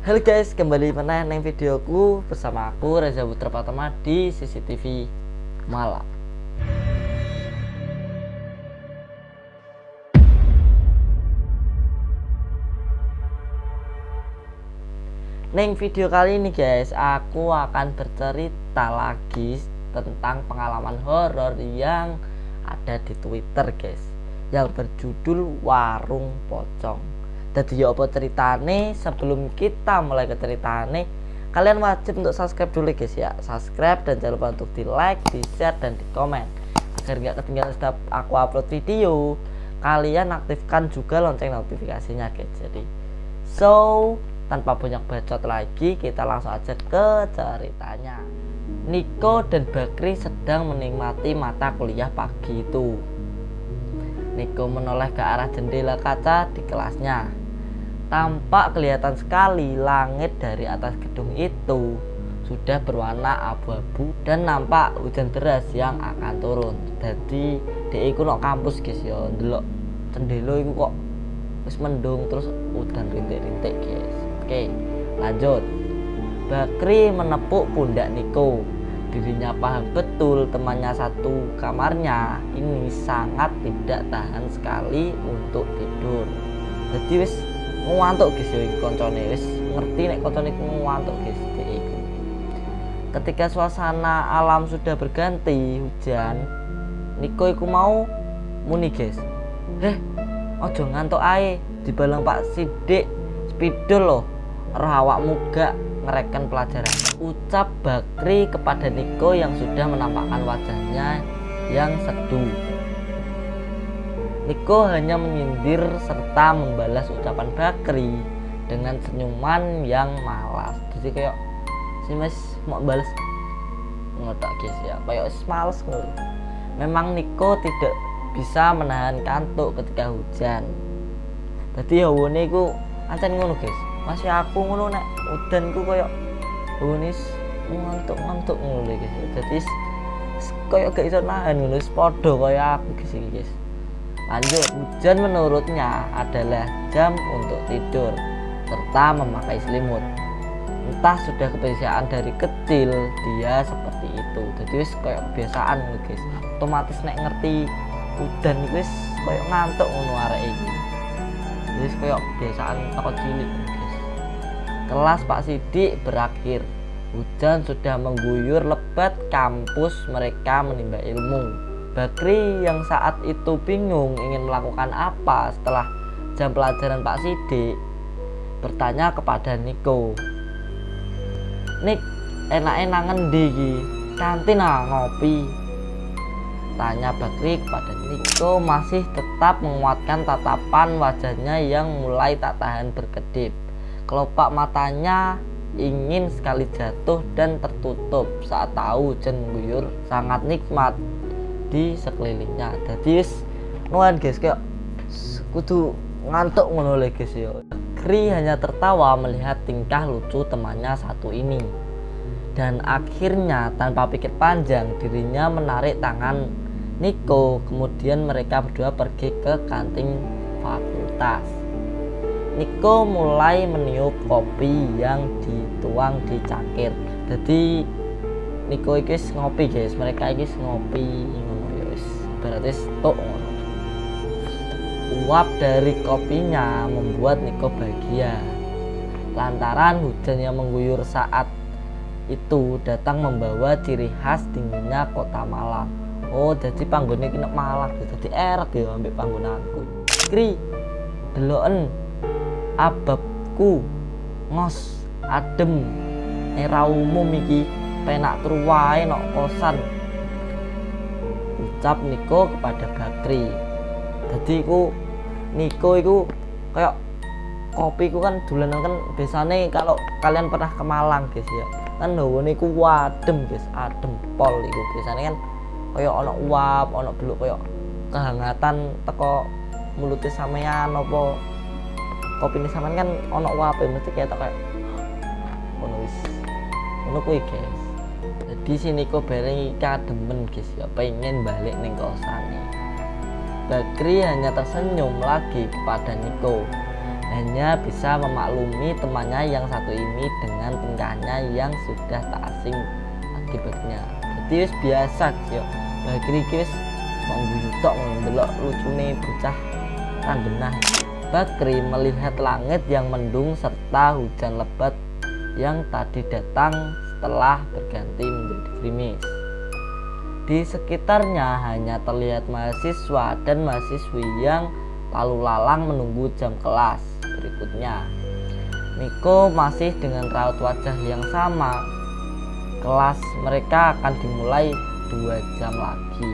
Halo guys, kembali meneh neng videoku bersama aku Reza Putra Pratama di CCTV Malang. Neng video kali ini guys, aku akan bercerita lagi tentang pengalaman horor yang ada di Twitter guys, yang berjudul Warung Pocong. Jadi ya apa ceritane? Sebelum kita mulai ke ceritane, kalian wajib untuk subscribe dulu guys ya. Subscribe dan jangan lupa untuk di like, di share dan di komen agar nggak ketinggalan setiap aku upload video. Kalian aktifkan juga lonceng notifikasinya guys. Jadi tanpa banyak bacot lagi, kita langsung aja ke ceritanya. Niko dan Bakri sedang menikmati mata kuliah pagi itu. Niko menoleh ke arah jendela kaca di kelasnya. Tampak kelihatan sekali langit dari atas gedung itu sudah berwarna abu-abu dan nampak hujan deras yang akan turun. Jadi iku nok kampus guys ya, ndelok jendela iku kok wis mendung terus udan rintik-rintik guys. Oke, lanjut. Bakri menepuk pundak Niko. Dirinya paham betul temannya satu kamarnya ini sangat tidak tahan sekali untuk tidur. Jadi wis ngantuk guys ya, koncone wis ngerti nek koncone ngantuk guys iku. Ketika suasana alam sudah berganti hujan, Niko iku mau muni guys. Ojo ngantuk ae, dibalang Pak Sidik spidol loh. Roh awakmu gak ngereken pelajaran, ucap Bakri kepada Niko yang sudah menampakkan wajahnya yang seduh. Niko hanya menyindir serta membalas ucapan Bakri dengan senyuman yang malas. Jadi kayak si mas mau balas ngotak guys ya, kayak males ngono. Memang Niko tidak bisa menahan kantuk ketika hujan. Jadi hawone iku ancen ngono guys. Masih aku ngono nek udan ku koyo unis ngantuk-ngantuk ngono guys. Dadi koyo gak iso nahan ngono, padha koyo aku guys. Lanjut, hujan menurutnya adalah jam untuk tidur serta memakai selimut. Entah sudah kebiasaan dari kecil dia seperti itu. Jadi wis koyo kebiasaan ngono guys. Otomatis nek ngerti udan iku wis koyo ngantuk ngono arek iki. Wis koyo kebiasaan teko cilik. Kelas Pak Sidik berakhir. Hujan sudah mengguyur lebat kampus mereka menimba ilmu. Bakri yang saat itu bingung ingin melakukan apa setelah jam pelajaran Pak Sidik bertanya kepada Niko. Nik, enak-enak ngendi iki? Kantin ngopi. Tanya Bakri kepada Niko masih tetap menguatkan tatapan wajahnya yang mulai tak tahan berkedip. Kelopak matanya ingin sekali jatuh dan tertutup saat tahu hujan mengguyur sangat nikmat di sekelilingnya. Jadi nuan guys kayak kudu ngantuk ngono le guys ya. Bakri hanya tertawa melihat tingkah lucu temannya satu ini. Dan akhirnya tanpa pikir panjang dirinya menarik tangan Niko, kemudian mereka berdua pergi ke kantin fakultas. Niko mulai meniup kopi yang dituang di cangkir. Jadi Niko iki ngopi guys, mereka iki ngopi ngono ya wis. Berarti stok ngono. Uap dari kopinya membuat Niko bahagia. Lantaran hujan yang mengguyur saat itu datang membawa ciri khas dinginnya kota Malang. Oh, jadi panggone iki nek Malang, dadi erek ya ambek panggonanku. Kri, deloken ababku ngos adem era umum iki penak turu wae nok kosan, ucap Niko kepada Bakri. Jadi Niko iku kayak kopi ku kan dolanan kan biasanya kalau kalian pernah ke Malang guys ya kan hawane iku adem guys, adem pol iku biasanya kan kayak ono uap, ono beluk kayak kehangatan teko mulute sampean apa kopi ini sampean kan ono uape mesti kayak ono wis ono kuwi guys. Jadi si Niko bareng kademen guys ya pengen balik ning kosane. Bakri hanya tersenyum lagi kepada Niko. hanya bisa memaklumi temannya yang satu ini dengan tingkahnya yang sudah tak asing akibatnya. Jadi wis biasa yo Bakri wis mau guyu tok ndelok lucune bocah randenah. Bakri melihat langit yang mendung serta hujan lebat yang tadi datang setelah berganti menjadi gerimis. Di sekitarnya hanya terlihat mahasiswa dan mahasiswi yang lalu lalang menunggu jam kelas berikutnya. Niko masih dengan raut wajah yang sama. Kelas mereka akan dimulai 2 jam lagi.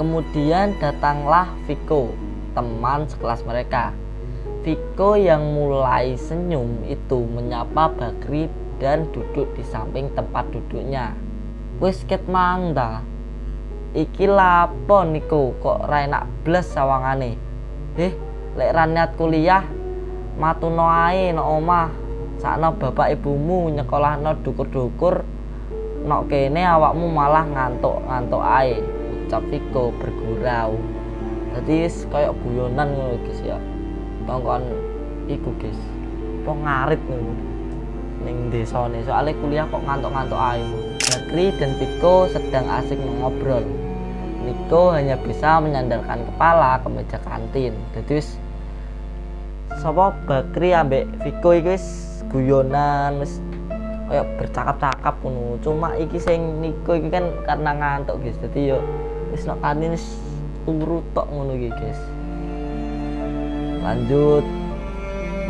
Kemudian datanglah Viko, teman sekelas mereka. Viko yang mulai senyum itu menyapa Bakri dan duduk di samping tempat duduknya. Wis ket mang ta? Iki lapo Niko kok ra enak blas sawangane? Lek ra niat kuliah matuno ae nang omah. Sakno bapak ibumu nyekolahno dukur-dukur nok kene awakmu malah ngantuk-ngantuk ae, ucap Viko bergurau. Dadi koyo guyonan ngono guys ya. Tongkon iku guys. Po ngarit ngono. Ning desane soalnya kuliah kok ngantuk-ngantuk ae. Bakri dan Viko sedang asik mengobrol. Niko hanya bisa menyandarkan kepala ke meja kantin. Jadi wis sapa Bakri ambek Viko iki wis guyonan wis kayak bercakap-cakap ngono. Cuma iki sing Niko iki kan karena ngantuk guys. Jadi yo wis nek kantin wis turu tok ngono iki guys. Lanjut.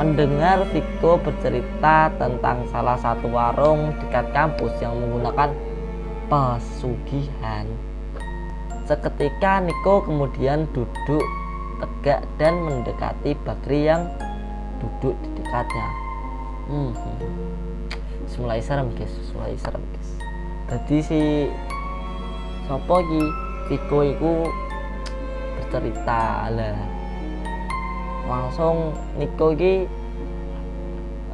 Mendengar Viko bercerita tentang salah satu warung dekat kampus yang menggunakan pesugihan. Seketika Niko kemudian duduk tegak dan mendekati Bakri yang duduk di dekatnya. Mulai serem guys, Jadi si sopo iki Viko iku bercerita lah. Langsung Niko iki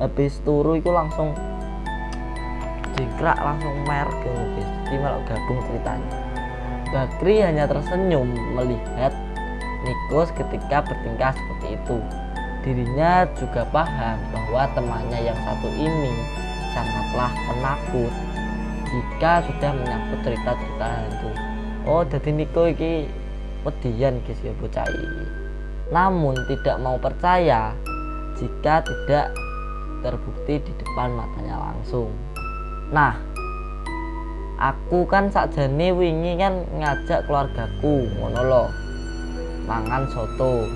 habis turu iku langsung jingkrak langsung merk gitu guys. Jadi malah gabung ceritanya. Bakri hanya tersenyum melihat Niko ketika bertingkah seperti itu. Dirinya juga paham bahwa temannya yang satu ini sangatlah penakut jika sudah menyangkut cerita-cerita hantu. Oh, jadi Niko iki wedian guys ya bocah iki. Namun tidak mau percaya jika tidak terbukti di depan matanya langsung. Nah, aku kan sakjane wingi kan ngajak keluargaku ngono lho mangan soto.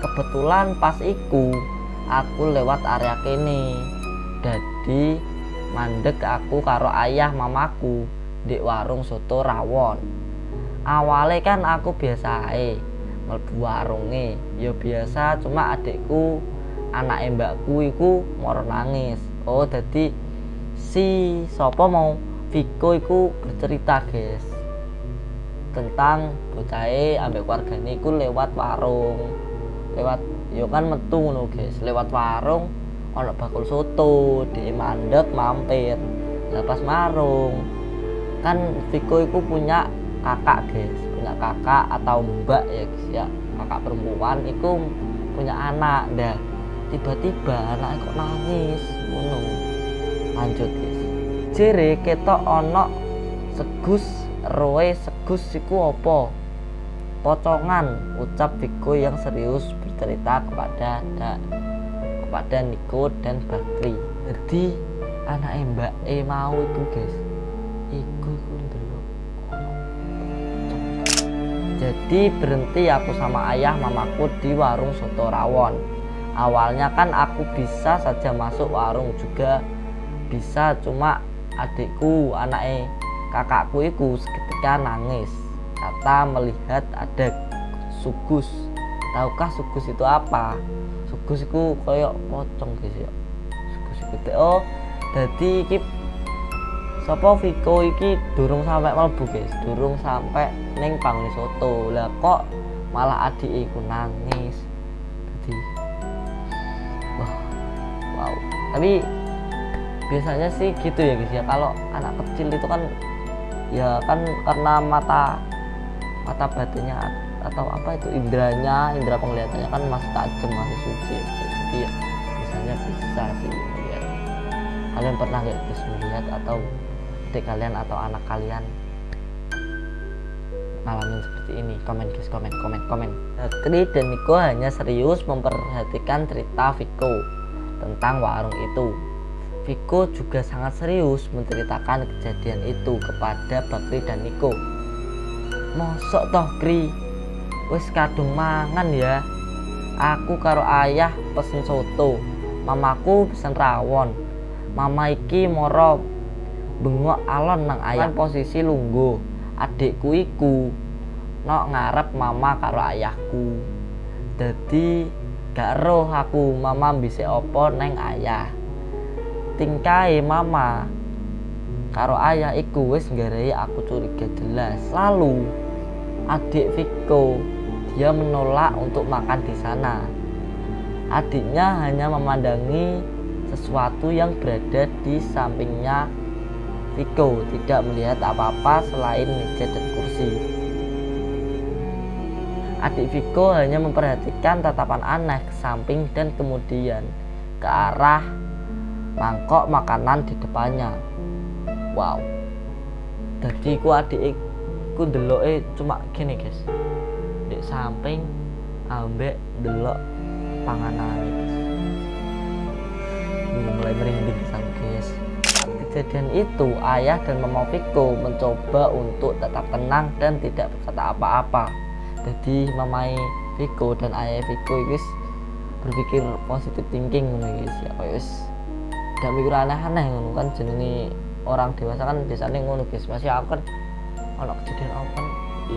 Kebetulan pas iku aku lewat area kene. Dadi mandek aku karo ayah mamaku di warung soto rawon. Awalnya kan aku biasa ae mlebu warunge ya biasa, cuma adikku anak mbakku iku moro nangis. Oh, dadi si sapa mau Viko iku bercerita guys tentang bocahe ambek keluargane iku lewat warung, lewat yo kan metu ngono guys, lewat warung ana bakul soto, dhek mandek mampir. Lah pas marung kan Viko iku punya kakak guys, punya kakak atau mbak ya guys ya, kakak perempuan itu punya anak. Dah tiba-tiba anaknya kok nangis ngono. Lanjut guys, jere ketok ono segus roe. Segus iku apa? Pocongan, ucap Viko yang serius bercerita kepada Niko dan Bakri. Jadi anak mbak mau itu guys iku ndelok. Jadi berhenti aku sama ayah mamaku di warung soto rawon. Awalnya kan aku bisa saja masuk warung juga bisa, cuma adikku anaknya kakakku itu seketika nangis kata melihat ada sugus. Tahukah sugus itu apa? Sugus itu koyok pocong guys ya. Sugus itu oh jadi iki sapa Viko iki durung sampai mlebu guys, durung sampai ning panggone soto. Lah kok malah adik iku nangis. Jadi wow. Tapi biasanya sih gitu ya guys ya, kalau anak kecil itu kan ya kan karena mata batinnya atau apa itu indra penglihatannya kan masih tajam, masih suci. Jadi ya sebenarnya bisa sih melihat. Kalian pernah nggak guys melihat, atau adik kalian atau anak kalian ngalamin seperti ini? Komen guys, komen. Bakri dan Niko hanya serius memperhatikan cerita Viko tentang warung itu. Viko juga sangat serius menceritakan kejadian itu kepada Bakri dan Niko. Mosok toh Kri, wis kadung mangan ya. Aku karo ayah pesen soto, mamaku pesen rawon. Mama iki moro bengok alon nang ayah posisi lungguh. Adikku iku nok ngarep mama karo ayahku. Dadi gak roh aku mama bisik opo neng ayah. Tingkahe mama karo ayah iku wis nggarai aku curiga jelas. Lalu adik Viko dia menolak untuk makan di sana. Adiknya hanya memandangi sesuatu yang berada di sampingnya Viko, tidak melihat apa-apa selain meja dan kursi. Adik Viko hanya memperhatikan tatapan aneh ke samping dan kemudian ke arah mangkok makanan di depannya. Wow. Jadi ku adikku ndeloke cuma gini guys. Di samping ambek ndelok panganane guys. Mulai merinding sang guys. Kejadian itu ayah dan mama Viko mencoba untuk tetap tenang dan tidak berkata apa-apa. Jadi mamai Viko dan ayah Viko guys berpikir positive thinking guys ya guys. Gak mikir aneh-aneh ngono kan, jenenge orang dewasa kan biasanya ngono guys. Masih aku kan anak kejadian aku kan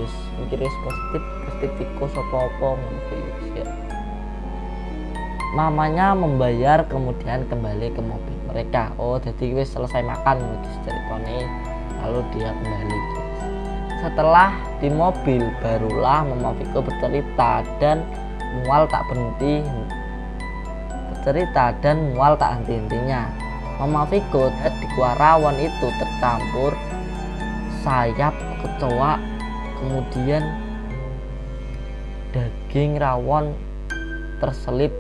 yes mikirnya positif Viko sopo-opo ngono guys ya. Mamanya membayar kemudian kembali ke mobil mereka. Oh jadi wis selesai makan guys ceritanya, lalu dia kembali guys. Setelah di mobil barulah mama Viko bercerita dan mual tak henti-hentinya. Mama Viko di kuah rawon itu tercampur sayap kecoa, kemudian daging rawon terselip.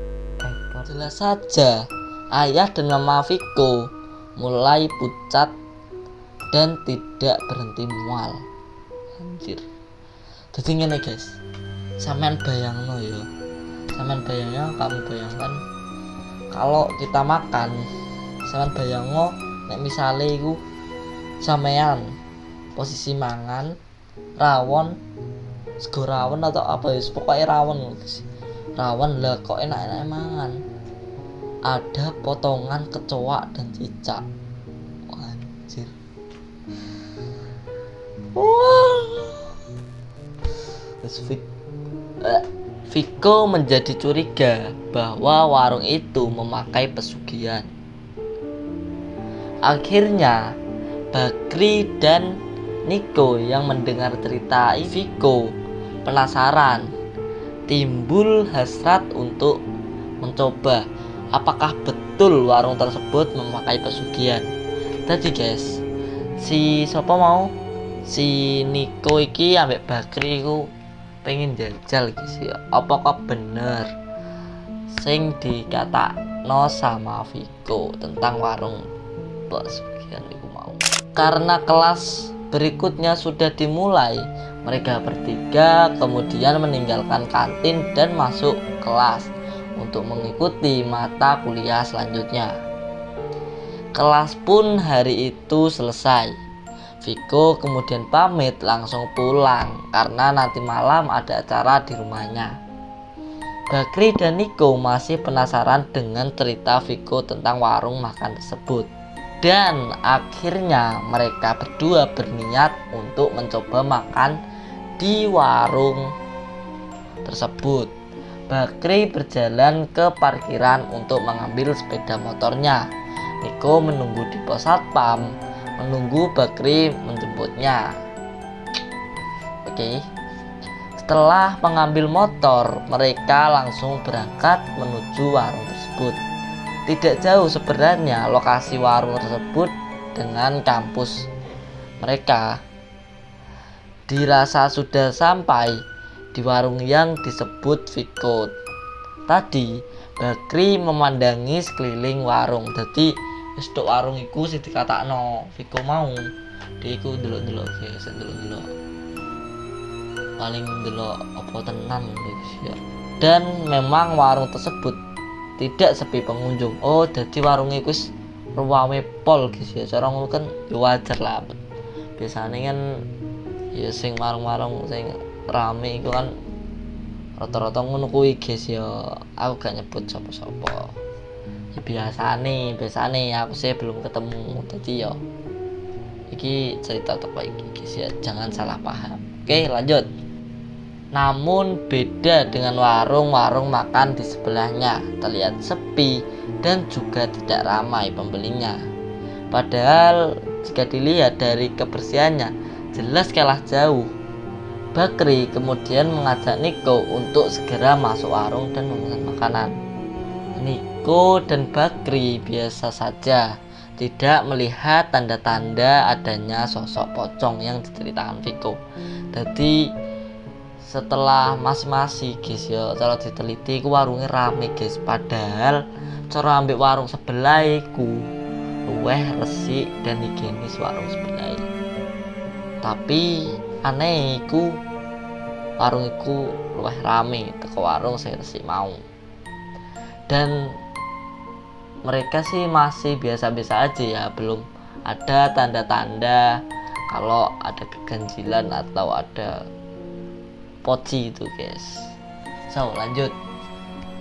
Jelas saja ayah dan mama Viko mulai pucat dan tidak berhenti mual. Anjir. Jadi ngene guys, sampean bayangno ya. Sampean kamu bayangkan kalau kita makan, sampean bayangno nek misale iku sampean posisi mangan rawon, sego rawon atau apa ya, pokoknya rawon guys. Rawon lah kok enak-enak mangan. Ada potongan kecoa dan cicak. Anjir. Viko menjadi curiga bahwa warung itu memakai pesugihan. Akhirnya Bakri dan Niko yang mendengar cerita Viko penasaran, timbul hasrat untuk mencoba apakah betul warung tersebut memakai pesugihan. Tadi guys, si Niko iki ambek Bakri ku pengen jajal guys ya, apakah bener sing dikatakno sama Viko tentang warung pesugihan iku mau. Karena kelas berikutnya sudah dimulai, mereka bertiga kemudian meninggalkan kantin dan masuk kelas untuk mengikuti mata kuliah selanjutnya. Kelas pun hari itu selesai. Viko kemudian pamit langsung pulang karena nanti malam ada acara di rumahnya. Bakri dan Niko masih penasaran dengan cerita Viko tentang warung makan tersebut. Dan akhirnya mereka berdua berniat untuk mencoba makan di warung tersebut. Bakri berjalan ke parkiran untuk mengambil sepeda motornya. Niko menunggu di pos satpam, menunggu Bakri menjemputnya. Oke. Setelah mengambil motor, mereka langsung berangkat menuju warung tersebut. Tidak jauh sebenarnya lokasi warung tersebut dengan kampus mereka. Dirasa sudah sampai di warung yang disebut Viko tadi, Bakri memandangi sekeliling warung. Dadi wis tok warung iku sing dikatakno Viko mau. Dia iku ndelok-ndelok guys, ndelok-ndelok. Paling ndelok apa tenan guys ya. Dan memang warung tersebut tidak sepi pengunjung. Oh, jadi warungnya iku wis ruwame pol guys ya. Cara ngono kan ya wajar lah. Biasanya kan ya sing warung-warung sing rame iku kan rata-rata ngono kuwi guys ya. Aku gak nyebut sapa-sapa. Ya biasane aku sih belum ketemu. Jadi ya iki cerita toko iki guys ya, jangan salah paham. Oke, lanjut. Namun beda dengan warung-warung makan di sebelahnya, terlihat sepi dan juga tidak ramai pembelinya. Padahal jika dilihat dari kebersihannya jelas kalah jauh. Bakri kemudian mengajak Niko untuk segera masuk warung dan memesan makanan. Niko dan Bakri biasa saja, tidak melihat tanda-tanda adanya sosok pocong yang diceritakan Viko. Jadi setelah masing-masing guys ya, cara diteliti ku warungnya rame guys. Padahal cara ambil warung sebelah iku luweh resik dan higienis warung sebelah. Tapi aneh iku warung iku luwih rame teko warung sing resik mau. Dan mereka sih masih biasa-biasa aja ya, belum ada tanda-tanda kalau ada keganjilan atau ada poci itu guys. So lanjut.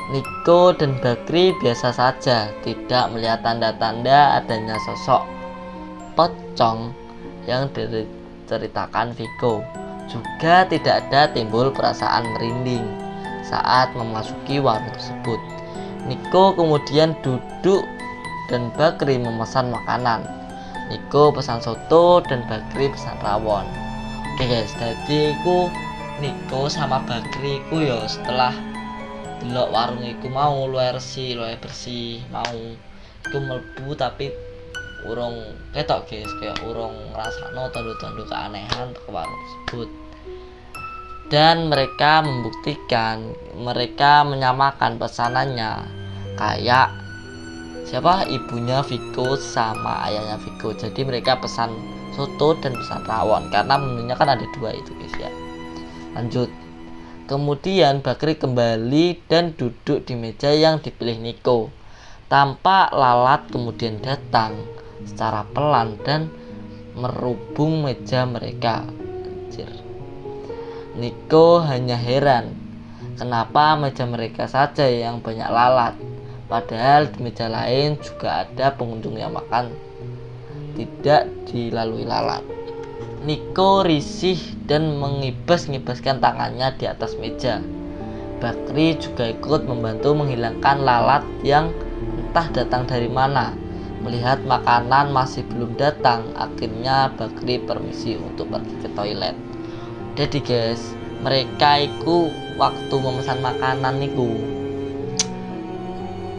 Niko dan Bakri biasa saja, tidak melihat tanda-tanda adanya sosok pocong yang diceritakan Viko. Juga tidak ada timbul perasaan merinding saat memasuki warung tersebut. Niko kemudian duduk dan Bakri memesan makanan. Niko pesan soto dan Bakri pesan rawon. Oke guys, jadi Niko sama Bakri ku ya setelah delok warung iku mau luwih bersih mau iku mlebu tapi urung ketok guys, kayak urung ngrasakno tanda-tanda keanehan ke warung tersebut. Dan mereka membuktikan, mereka menyamakan pesanannya kayak siapa ibunya Viko sama ayahnya Viko. Jadi mereka pesan soto dan pesan rawon karena menunya kan ada dua itu guys ya. Lanjut. Kemudian Bakri kembali dan duduk di meja yang dipilih Niko. Tampak lalat kemudian datang secara pelan dan merubung meja mereka. Anjir. Niko hanya heran, kenapa meja mereka saja yang banyak lalat, padahal di meja lain juga ada pengunjung yang makan tidak dilalui lalat. Niko risih dan mengibas-ngibaskan tangannya di atas meja. Bakri juga ikut membantu menghilangkan lalat yang entah datang dari mana. Melihat makanan masih belum datang, akhirnya Bakri permisi untuk pergi ke toilet. Jadi guys, mereka iku waktu memesan makanan niku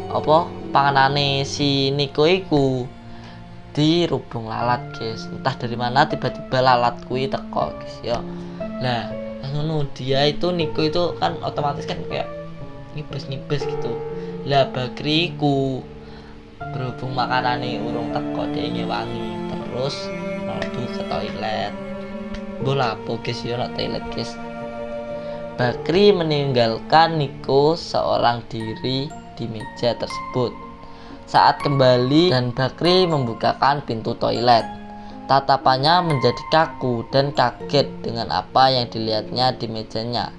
apa panganane si Niko iku dirubung lalat guys. Entah dari mana tiba-tiba lalat kuwi teko guys ya. Lah ngono dia itu Niko itu kan otomatis kan kayak ngibes-ngibes gitu. Lah Bakri ku berhubung makanane urung teko dia ngewangi terus mlebu ke toilet. Bola apa guys ya nak toilet guys. Bakri meninggalkan Niko seorang diri di meja tersebut. Saat kembali dan Bakri membukakan pintu toilet, tatapannya menjadi kaku dan kaget dengan apa yang dilihatnya di mejanya.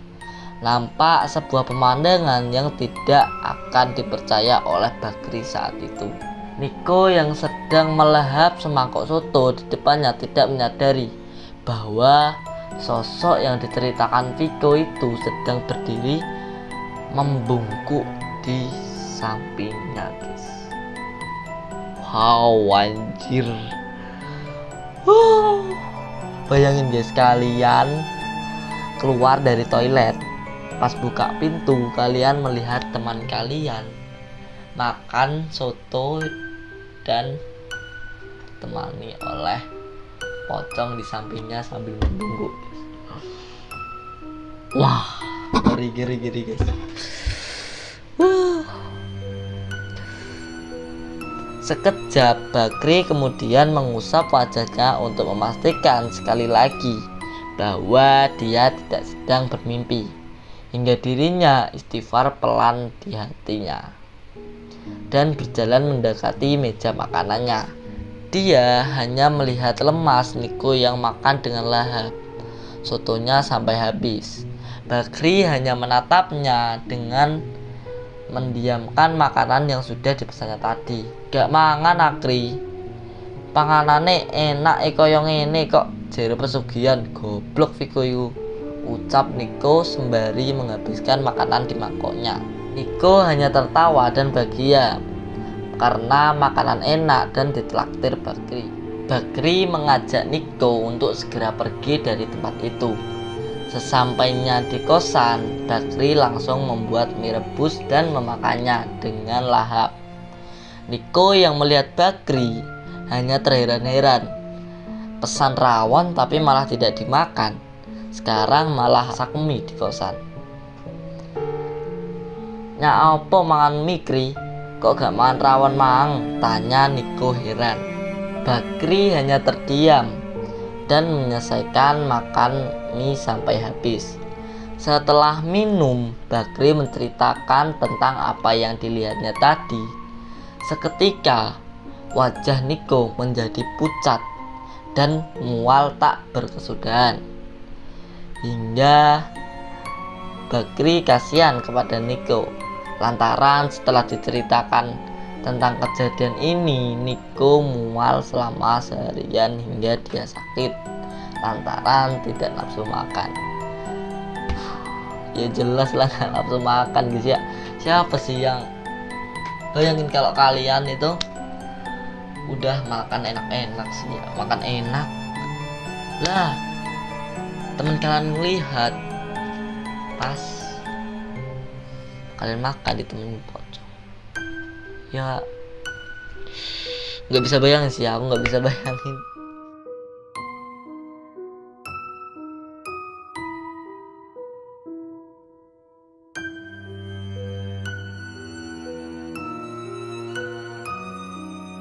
Nampak sebuah pemandangan yang tidak akan dipercaya oleh Bakri saat itu. Niko yang sedang melahap semangkok soto di depannya tidak menyadari bahwa sosok yang diceritakan Viko itu sedang berdiri membungkuk di sampingnya guys. Wow anjir. Bayangin guys, kalian keluar dari toilet, pas buka pintu kalian melihat teman kalian makan soto dan ditemani oleh pocong di sampingnya sambil menunggu. Wah, ngeri guys. Sekejap Bakri kemudian mengusap wajahnya untuk memastikan sekali lagi bahwa dia tidak sedang bermimpi, hingga dirinya istighfar pelan di hatinya dan berjalan mendekati meja makanannya. Dia hanya melihat lemas Niko yang makan dengan lahap sotonya sampai habis. Bakri hanya menatapnya dengan mendiamkan makanan yang sudah dipesannya tadi. Gak mangan Akri, panganane enak kaya ngene kok, jere pesugihan. Goblok Viko iku, ucap Niko sembari menghabiskan makanan di mangkoknya. Niko hanya tertawa dan bahagia karena makanan enak dan ditraktir Bakri. Bakri mengajak Niko untuk segera pergi dari tempat itu. Sesampainya di kosan, Bakri langsung membuat mie rebus dan memakannya dengan lahap. Niko yang melihat Bakri hanya terheran-heran. Pesan rawon tapi malah tidak dimakan. Sekarang malah masak mie di kosan. Nya apa mangan mie Kri? Kok gak makan rawon mang? Tanya Niko heran. Bakri hanya terdiam dan menyelesaikan makan mie sampai habis. Setelah minum, Bakri menceritakan tentang apa yang dilihatnya tadi. Seketika wajah Niko menjadi pucat dan mual tak berkesudahan, hingga Bakri kasihan kepada Niko. Lantaran setelah diceritakan tentang kejadian ini, Niko mual selama seharian hingga dia sakit lantaran tidak nafsu makan. Ya jelas lah gak nafsu makan guys ya. Siapa sih yang bayangin kalau kalian itu udah makan enak-enak sih ya, makan enak lah, temen kalian melihat pas kalian makan di temen pocong, ya nggak bisa bayangin sih, aku nggak bisa bayangin.